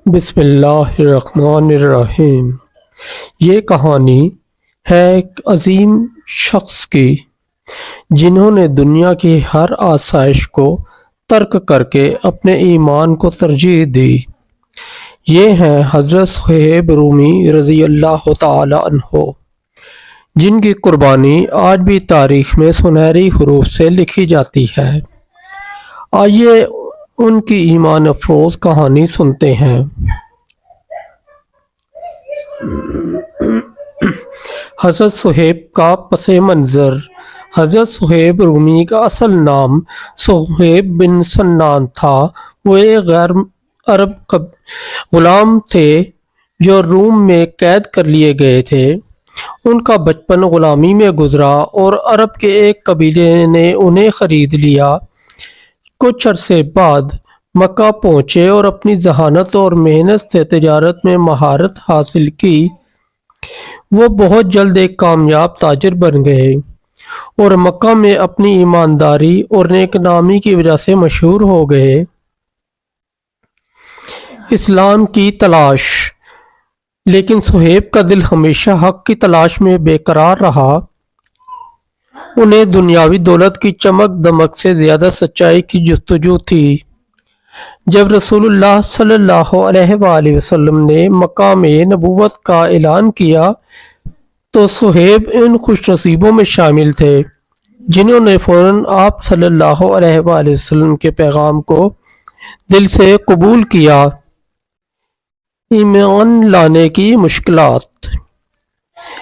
بسم اللہ الرحمن الرحیم۔ یہ کہانی ہے ایک عظیم شخص کی جنہوں نے دنیا کی ہر آسائش کو ترک کر کے اپنے ایمان کو ترجیح دی۔ یہ ہیں حضرت صہیب رومی رضی اللہ تعالی عنہ، جن کی قربانی آج بھی تاریخ میں سنہری حروف سے لکھی جاتی ہے۔ آئیے ان کی ایمان افروز کہانی سنتے ہیں۔ حضرت صہیب کا پس منظر۔ حضرت صہیب رومی کا اصل نام صہیب بن سنان تھا۔ وہ ایک غیر عرب غلام تھے جو روم میں قید کر لیے گئے تھے۔ ان کا بچپن غلامی میں گزرا اور عرب کے ایک قبیلے نے انہیں خرید لیا۔ کچھ عرصے بعد مکہ پہنچے اور اپنی ذہانت اور محنت سے تجارت میں مہارت حاصل کی۔ وہ بہت جلد ایک کامیاب تاجر بن گئے اور مکہ میں اپنی ایمانداری اور نیک نامی کی وجہ سے مشہور ہو گئے۔ اسلام کی تلاش۔ لیکن صہیب کا دل ہمیشہ حق کی تلاش میں بے قرار رہا۔ انہیں دنیاوی دولت کی چمک دمک سے زیادہ سچائی کی جستجو تھی۔ جب رسول اللہ صلی اللہ علیہ وآلہ وسلم نے مکہ میں نبوت کا اعلان کیا تو صہیب ان خوش نصیبوں میں شامل تھے جنہوں نے فوراً آپ صلی اللہ علیہ وآلہ وسلم کے پیغام کو دل سے قبول کیا۔ ایمان لانے کی مشکلات۔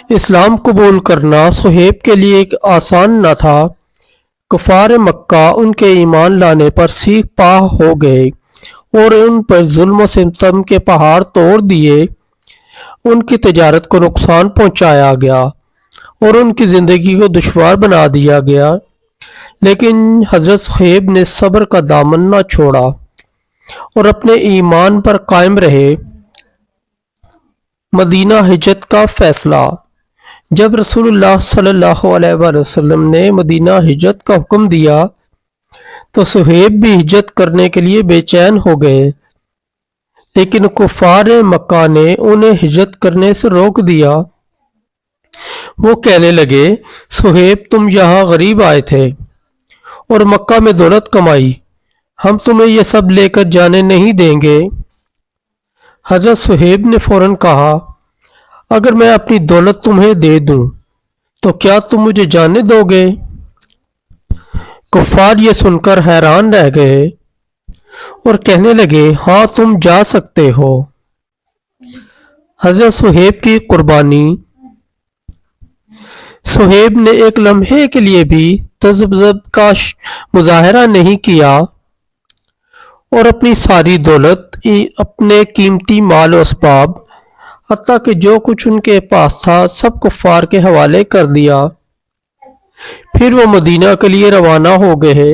اسلام قبول کرنا صہیب کے لیے ایک آسان نہ تھا۔ کفار مکہ ان کے ایمان لانے پر سیخ پا ہو گئے اور ان پر ظلم و ستم کے پہاڑ توڑ دیے۔ ان کی تجارت کو نقصان پہنچایا گیا اور ان کی زندگی کو دشوار بنا دیا گیا، لیکن حضرت صہیب نے صبر کا دامن نہ چھوڑا اور اپنے ایمان پر قائم رہے۔ مدینہ ہجرت کا فیصلہ۔ جب رسول اللہ صلی اللہ علیہ وآلہ وسلم نے مدینہ ہجرت کا حکم دیا تو صہیب بھی ہجرت کرنے کے لیے بے چین ہو گئے، لیکن کفار مکہ نے انہیں ہجرت کرنے سے روک دیا۔ وہ کہنے لگے، صہیب تم یہاں غریب آئے تھے اور مکہ میں دولت کمائی، ہم تمہیں یہ سب لے کر جانے نہیں دیں گے۔ حضرت صہیب نے فوراً کہا، اگر میں اپنی دولت تمہیں دے دوں تو کیا تم مجھے جانے دو گے؟ کفار یہ سن کر حیران رہ گئے اور کہنے لگے، ہاں تم جا سکتے ہو۔ حضرت صہیب کی قربانی۔ صہیب نے ایک لمحے کے لیے بھی تذبذب کا مظاہرہ نہیں کیا اور اپنی ساری دولت، اپنے قیمتی مال و اسباب، حتیٰ کہ جو کچھ ان کے پاس تھا سب کفار کے حوالے کر دیا۔ پھر وہ مدینہ کے لیے روانہ ہو گئے۔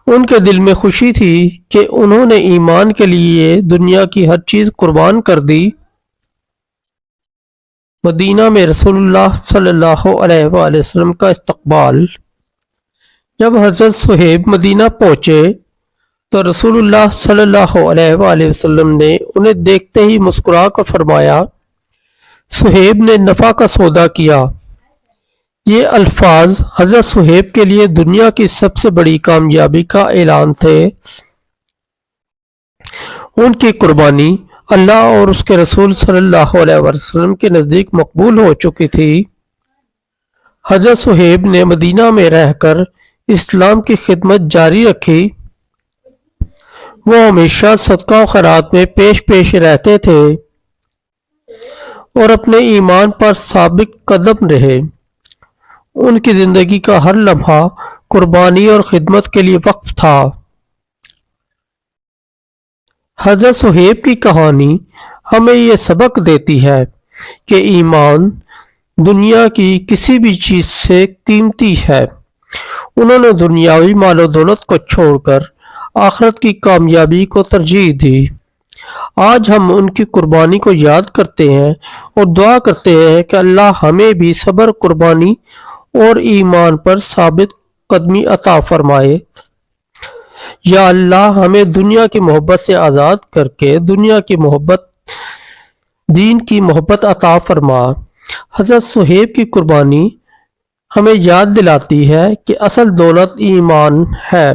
ان کے دل میں خوشی تھی کہ انہوں نے ایمان کے لیے دنیا کی ہر چیز قربان کر دی۔ مدینہ میں رسول اللہ صلی اللہ علیہ وآلہ وسلم کا استقبال۔ جب حضرت صہیب مدینہ پہنچے تو رسول اللہ صلی اللہ علیہ وآلہ وسلم نے انہیں دیکھتے ہی مسکرا کر فرمایا، صہیب نے نفع کا سودا کیا۔ یہ الفاظ حضرت صہیب کے لیے دنیا کی سب سے بڑی کامیابی کا اعلان تھے۔ ان کی قربانی اللہ اور اس کے رسول صلی اللہ علیہ وسلم کے نزدیک مقبول ہو چکی تھی۔ حضرت صہیب نے مدینہ میں رہ کر اسلام کی خدمت جاری رکھی۔ وہ ہمیشہ صدقہ و خیرات میں پیش رہتے تھے اور اپنے ایمان پر ثابت قدم رہے۔ ان کی زندگی کا ہر لمحہ قربانی اور خدمت کے لیے وقف تھا۔ حضرت صہیب کی کہانی ہمیں یہ سبق دیتی ہے کہ ایمان دنیا کی کسی بھی چیز سے قیمتی ہے۔ انہوں نے دنیاوی مال و دولت کو چھوڑ کر آخرت کی کامیابی کو ترجیح دی۔ آج ہم ان کی قربانی کو یاد کرتے ہیں اور دعا کرتے ہیں کہ اللہ ہمیں بھی صبر، قربانی اور ایمان پر ثابت قدمی عطا فرمائے۔ یا اللہ ہمیں دنیا کی محبت سے آزاد کر کے دنیا کی محبت دین کی محبت عطا فرما۔ حضرت صہیب کی قربانی ہمیں یاد دلاتی ہے کہ اصل دولت ایمان ہے۔